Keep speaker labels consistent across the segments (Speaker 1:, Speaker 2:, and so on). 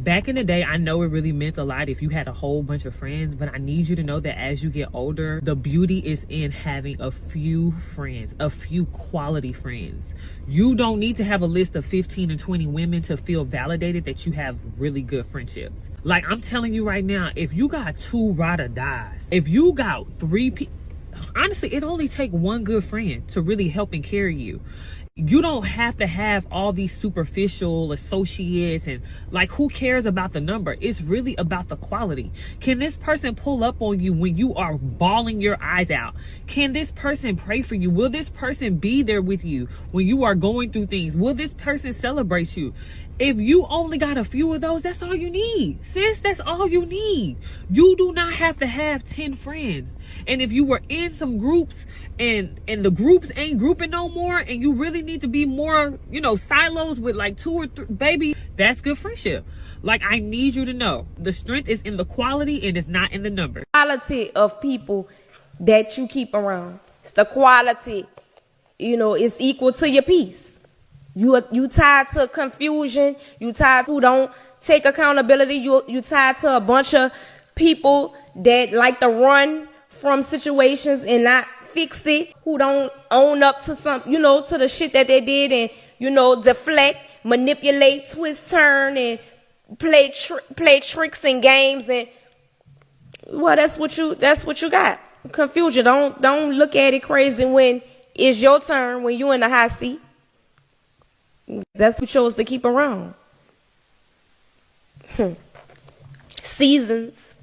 Speaker 1: Back in the day, I know it really meant a lot if you had a whole bunch of friends, but I need you to know that as you get older, the beauty is in having a few friends, a few quality friends. You don't need to have a list of 15 and 20 women to feel validated that you have really good friendships. Like, I'm telling you right now, if you got 2 ride or dies, if you got 3 people, honestly, it only take one good friend to really help and carry you. You don't have to have all these superficial associates, and like, who cares about the number? It's really about the quality. Can this person pull up on you when you are bawling your eyes out? Can this person pray for you? Will this person be there with you when you are going through things? Will this person celebrate you? If you only got a few of those, that's all you need, sis. That's all you need. You do not have to have 10 friends. And if you were in some groups and the groups ain't grouping no more, and you really need to be more, silos with like 2 or 3, baby, that's good friendship. Like, I need you to know the strength is in the quality and it's not in the number.
Speaker 2: Quality of people that you keep around. It's the quality, is equal to your peace. You tied to confusion. You tied to don't take accountability. You tied to a bunch of people that like to run from situations and not fix it, who don't own up to to the shit that they did, and, deflect, manipulate, twist, turn, and play tricks and games. And well, that's what you got. Confusion. Don't look at it crazy when it's your turn, when you in the hot seat. That's who chose to keep around. Seasons.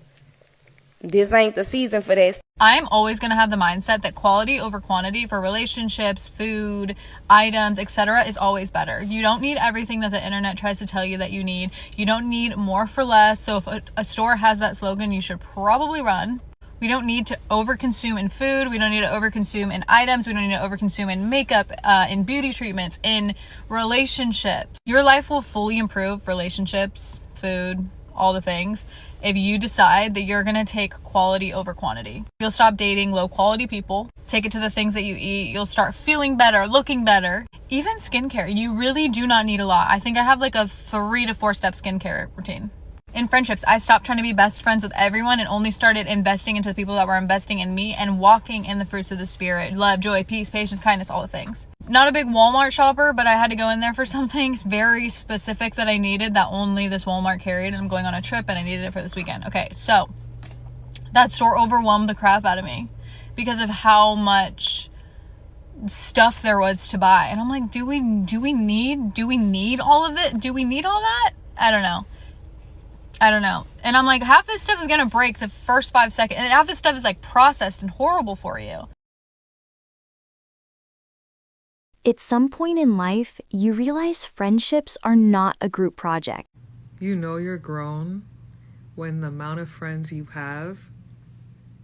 Speaker 2: This ain't the season for that.
Speaker 3: I'm always going to have the mindset that quality over quantity for relationships, food, items, etc. is always better. You don't need everything that the internet tries to tell you that you need. You don't need more for less. So if a store has that slogan, you should probably run. We don't need to overconsume in food. We don't need to overconsume in items. We don't need to overconsume in makeup, in beauty treatments, in relationships. Your life will fully improve, relationships, food, all the things, if you decide that you're going to take quality over quantity. You'll stop dating low quality people, take it to the things that you eat. You'll start feeling better, looking better. Even skincare, you really do not need a lot. I think I have like a 3 to 4 step skincare routine. In friendships, I stopped trying to be best friends with everyone and only started investing into the people that were investing in me and walking in the fruits of the spirit: love, joy, peace, patience, kindness, all the things. Not a big Walmart shopper, but I had to go in there for something very specific that I needed that only this Walmart carried, and I'm going on a trip and I needed it for this weekend. Okay, so that store overwhelmed the crap out of me because of how much stuff there was to buy. And I'm like, do we need all of it? Do we need all that? I don't know. And I'm like, half this stuff is going to break the first 5 seconds. And half this stuff is like processed and horrible for you.
Speaker 4: At some point in life, you realize friendships are not a group project.
Speaker 5: You know you're grown when the amount of friends you have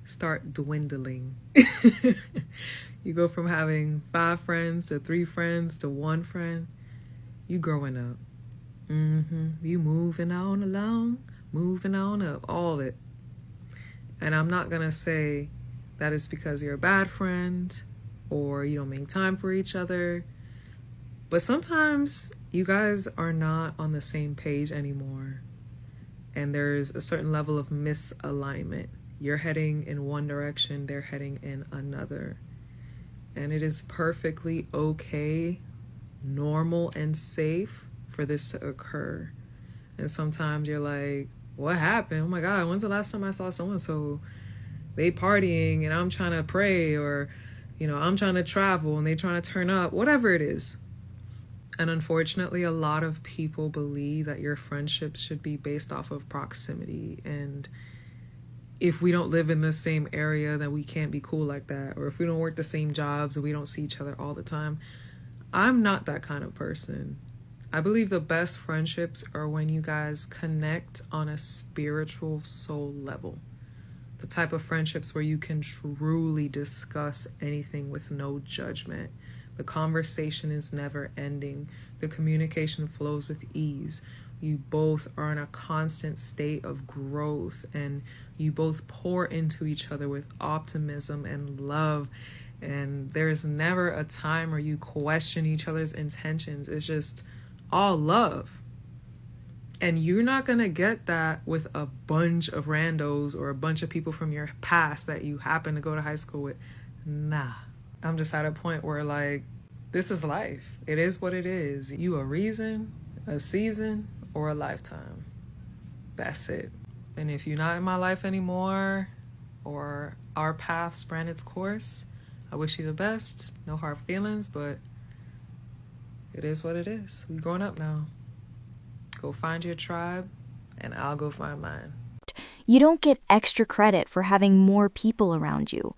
Speaker 5: start dwindling. You go from having 5 friends to 3 friends to 1 friend. You growing up. You moving on along, moving on up, all it. And I'm not going to say that it's because you're a bad friend or you don't make time for each other. But sometimes you guys are not on the same page anymore. And there's a certain level of misalignment. You're heading in one direction, they're heading in another. And it is perfectly okay, normal, and safe for this to occur. And sometimes you're like, what happened? Oh my God, when's the last time I saw so-and-so? They partying and I'm trying to pray, or, I'm trying to travel and they trying to turn up, whatever it is. And unfortunately, a lot of people believe that your friendships should be based off of proximity. And if we don't live in the same area, then we can't be cool like that. Or if we don't work the same jobs and we don't see each other all the time. I'm not that kind of person. I believe the best friendships are when you guys connect on a spiritual soul level. The type of friendships where you can truly discuss anything with no judgment. The conversation is never ending. The communication flows with ease. You both are in a constant state of growth, and you both pour into each other with optimism and love. And there's never a time where you question each other's intentions. It's just all love. And you're not going to get that with a bunch of randos or a bunch of people from your past that you happen to go to high school with. Nah. I'm just at a point where, like, this is life. It is what it is. You a reason, a season, or a lifetime. That's it. And if you're not in my life anymore, or our paths ran its course, I wish you the best. No hard feelings, but it is what it is. We growing up now. Go find your tribe, and I'll go find mine.
Speaker 4: You don't get extra credit for having more people around you.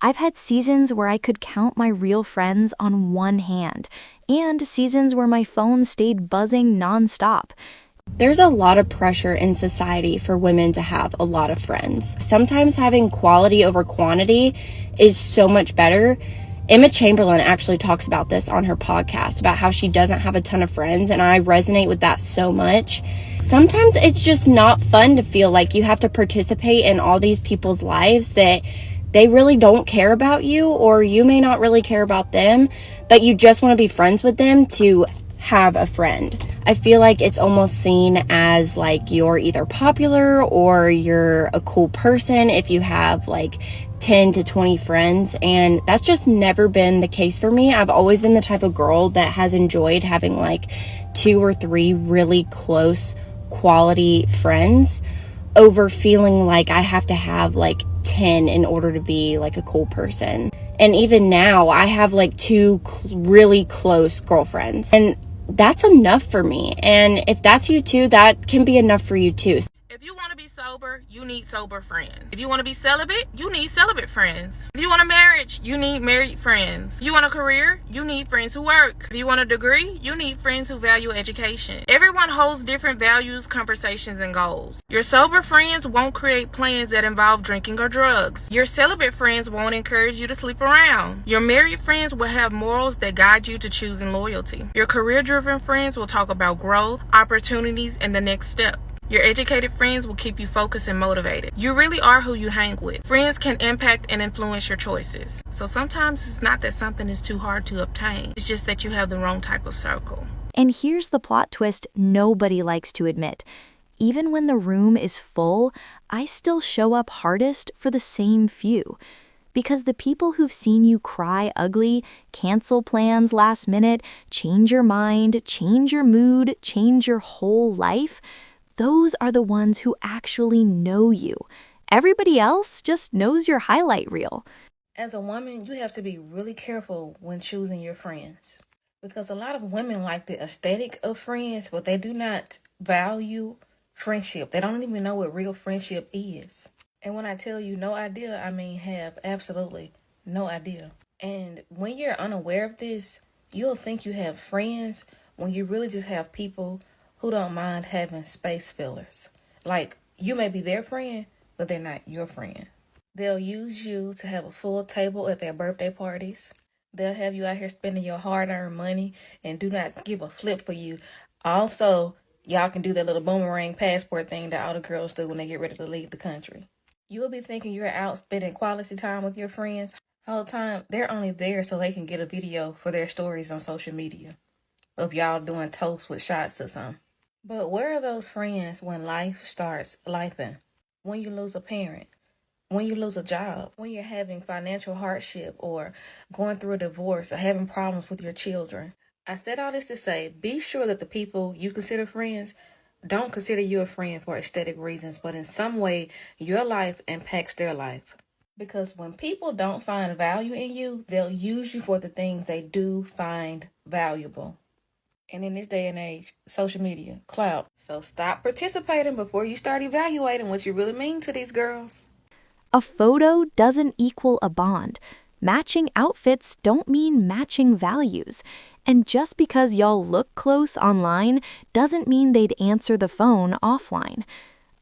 Speaker 4: I've had seasons where I could count my real friends on one hand, and seasons where my phone stayed buzzing nonstop.
Speaker 2: There's a lot of pressure in society for women to have a lot of friends. Sometimes having quality over quantity is so much better. Emma Chamberlain actually talks about this on her podcast, about how she doesn't have a ton of friends, and I resonate with that so much. Sometimes it's just not fun to feel like you have to participate in all these people's lives that they really don't care about you, or you may not really care about them, but you just want to be friends with them to have a friend. I feel like it's almost seen as like you're either popular or you're a cool person if you have like 10 to 20 friends, and that's just never been the case for me. I've always been the type of girl that has enjoyed having like 2 or 3 really close quality friends over feeling like I have to have like 10 in order to be like a cool person. And even now I have like 2 really close girlfriends, and that's enough for me. And if that's you too, that can be enough for you too.
Speaker 6: If you want to be sober, you need sober friends. If you want to be celibate, you need celibate friends. If you want a marriage, you need married friends. If you want a career, you need friends who work. If you want a degree, you need friends who value education. Everyone holds different values, conversations, and goals. Your sober friends won't create plans that involve drinking or drugs. Your celibate friends won't encourage you to sleep around. Your married friends will have morals that guide you to choosing loyalty. Your career-driven friends will talk about growth, opportunities, and the next step. Your educated friends will keep you focused and motivated. You really are who you hang with. Friends can impact and influence your choices. So sometimes it's not that something is too hard to obtain. It's just that you have the wrong type of circle.
Speaker 4: And here's the plot twist nobody likes to admit. Even when the room is full, I still show up hardest for the same few. Because the people who've seen you cry ugly, cancel plans last minute, change your mind, change your mood, change your whole life, those are the ones who actually know you. Everybody else just knows your highlight reel.
Speaker 7: As a woman, you have to be really careful when choosing your friends, because a lot of women like the aesthetic of friends, but they do not value friendship. They don't even know what real friendship is. And when I tell you no idea, I mean have absolutely no idea. And when you're unaware of this, you'll think you have friends when you really just have people who don't mind having space fillers. Like, you may be their friend, but they're not your friend. They'll use you to have a full table at their birthday parties. They'll have you out here spending your hard-earned money and do not give a flip for you. Also, y'all can do that little boomerang passport thing that all the girls do when they get ready to leave the country. You'll be thinking you're out spending quality time with your friends. The whole time, they're only there so they can get a video for their stories on social media of y'all doing toast with shots or something. But where are those friends when life starts lifing? When you lose a parent, when you lose a job, when you're having financial hardship or going through a divorce or having problems with your children. I said all this to say, be sure that the people you consider friends don't consider you a friend for aesthetic reasons, but in some way your life impacts their life. Because when people don't find value in you, they'll use you for the things they do find valuable. And in this day and age, social media, clout. So stop participating before you start evaluating what you really mean to these girls.
Speaker 4: A photo doesn't equal a bond. Matching outfits don't mean matching values. And just because y'all look close online doesn't mean they'd answer the phone offline.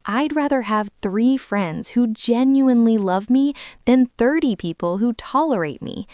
Speaker 4: I'd rather have 3 friends who genuinely love me than 30 people who tolerate me.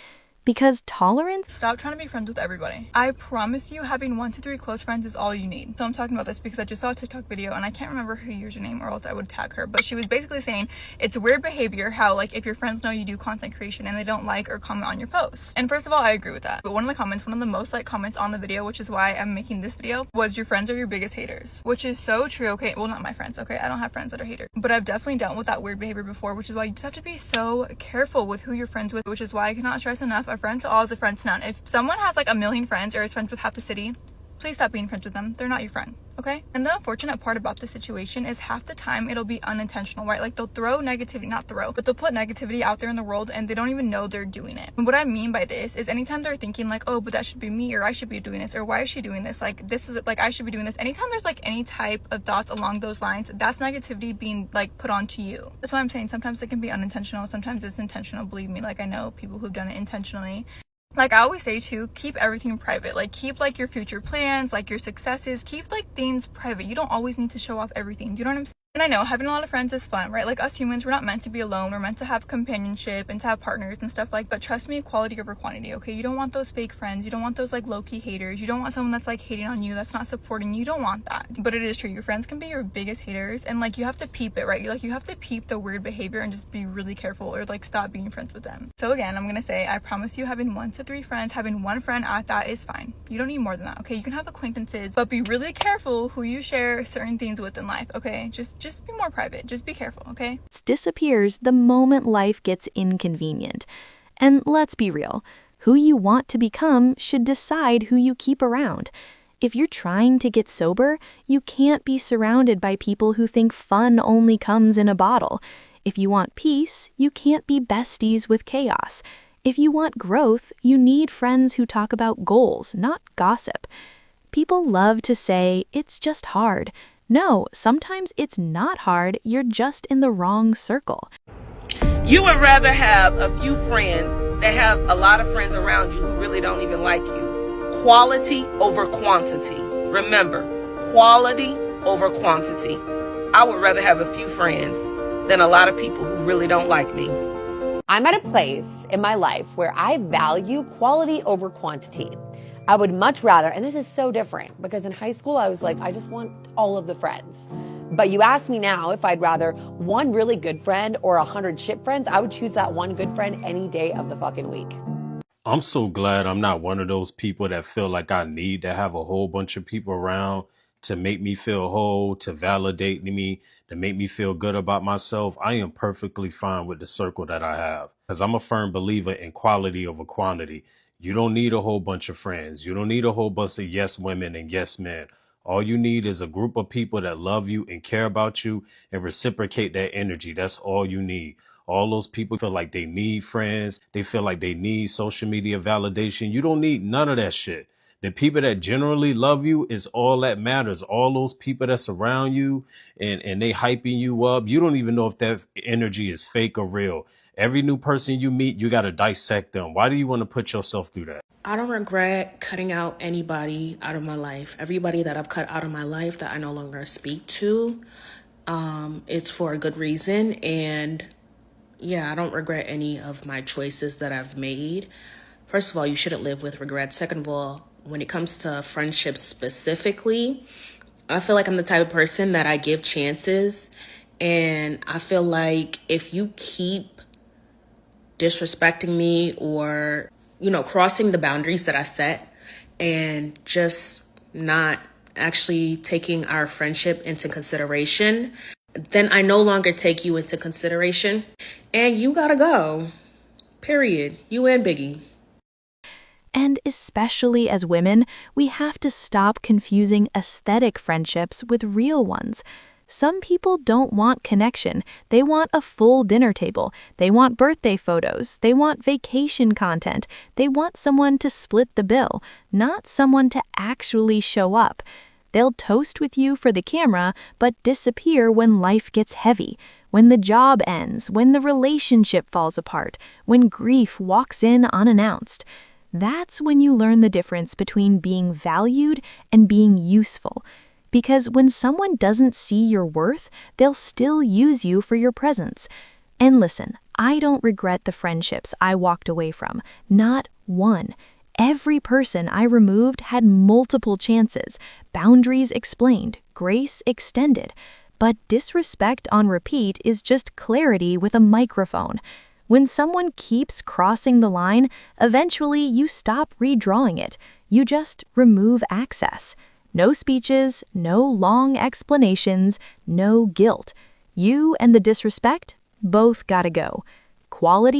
Speaker 4: Because tolerance.
Speaker 3: Stop trying to be friends with everybody. I promise you, having 1 to 3 close friends is all you need. So I'm talking about this because I just saw a TikTok video and I can't remember her username or else I would tag her. But she was basically saying it's weird behavior how like if your friends know you do content creation and they don't like or comment on your posts. And first of all, I agree with that. But one of the most liked comments on the video, which is why I'm making this video, was your friends are your biggest haters. Which is so true. Okay, well, not my friends. Okay, I don't have friends that are haters. But I've definitely dealt with that weird behavior before, which is why you just have to be so careful with who you're friends with, which is why I cannot stress enough, a friend to all is a friend to none. If someone has like 1 million friends or is friends with half the city, please stop being friends with them. They're not your friend, okay? And the unfortunate part about this situation is half the time it'll be unintentional, right? Like they'll throw negativity, not throw, but they'll put negativity out there in the world and they don't even know they're doing it. And what I mean by this is anytime they're thinking like, oh, but that should be me, or I should be doing this, or why is she doing this? Like this is like, I should be doing this. Anytime there's like any type of thoughts along those lines, that's negativity being like put onto you. That's why I'm saying sometimes it can be unintentional. Sometimes it's intentional. Believe me, like I know people who've done it intentionally. Like I always say too, keep everything private. Like keep like your future plans, like your successes, keep like things private. You don't always need to show off everything. Do you know what I'm saying? And I know having a lot of friends is fun, right? Like us humans, we're not meant to be alone. We're meant to have companionship and to have partners and stuff like, but trust me, quality over quantity, okay? You don't want those fake friends. You don't want those like low-key haters. You don't want someone that's like hating on you, that's not supporting you. You don't want that. But it is true. Your friends can be your biggest haters and like you have to peep it, right? You have to peep the weird behavior and just be really careful or like stop being friends with them. So again, I'm gonna say, I promise you having 1 to 3 friends, having 1 friend at that is fine. You don't need more than that, okay? You can have acquaintances, but be really careful who you share certain things with in life, okay? Just be more private. Just be careful, okay?
Speaker 4: Disappears the moment life gets inconvenient. And let's be real, who you want to become should decide who you keep around. If you're trying to get sober, you can't be surrounded by people who think fun only comes in a bottle. If you want peace, you can't be besties with chaos. If you want growth, you need friends who talk about goals, not gossip. People love to say, it's just hard. No, sometimes it's not hard, you're just in the wrong circle.
Speaker 8: You would rather have a few friends that have a lot of friends around you who really don't even like you. Quality over quantity. Remember, quality over quantity. I would rather have a few friends than a lot of people who really don't like me.
Speaker 9: I'm at a place in my life where I value quality over quantity. I would much rather, and this is so different, because in high school I was like, I just want all of the friends. But you ask me now if I'd rather 1 really good friend or 100 shit friends, I would choose that 1 good friend any day of the fucking week.
Speaker 10: I'm so glad I'm not one of those people that feel like I need to have a whole bunch of people around to make me feel whole, to validate me, to make me feel good about myself. I am perfectly fine with the circle that I have, because I'm a firm believer in quality over quantity. You don't need a whole bunch of friends. You don't need a whole bunch of yes women and yes men. All you need is a group of people that love you and care about you and reciprocate that energy. That's all you need. All those people feel like they need friends. They feel like they need social media validation. You don't need none of that shit. The people that generally love you is all that matters. All those people that surround you and they hyping you up. You don't even know if that energy is fake or real. Every new person you meet, you got to dissect them. Why do you want to put yourself through that?
Speaker 11: I don't regret cutting out anybody out of my life. Everybody that I've cut out of my life that I no longer speak to, it's for a good reason. And yeah, I don't regret any of my choices that I've made. First of all, you shouldn't live with regret. Second of all, when it comes to friendships specifically, I feel like I'm the type of person that I give chances. And I feel like if you keep disrespecting me or, crossing the boundaries that I set and just not actually taking our friendship into consideration, then I no longer take you into consideration and you gotta go. Period. You and Biggie.
Speaker 4: And especially as women, we have to stop confusing aesthetic friendships with real ones. Some people don't want connection. They want a full dinner table. They want birthday photos. They want vacation content. They want someone to split the bill, not someone to actually show up. They'll toast with you for the camera, but disappear when life gets heavy, when the job ends, when the relationship falls apart, when grief walks in unannounced. That's when you learn the difference between being valued and being useful. Because when someone doesn't see your worth, they'll still use you for your presence. And listen, I don't regret the friendships I walked away from, not one. Every person I removed had multiple chances, boundaries explained, grace extended. But disrespect on repeat is just clarity with a microphone. When someone keeps crossing the line, eventually you stop redrawing it. You just remove access. No speeches, no long explanations, no guilt. You and the disrespect both gotta go. Quality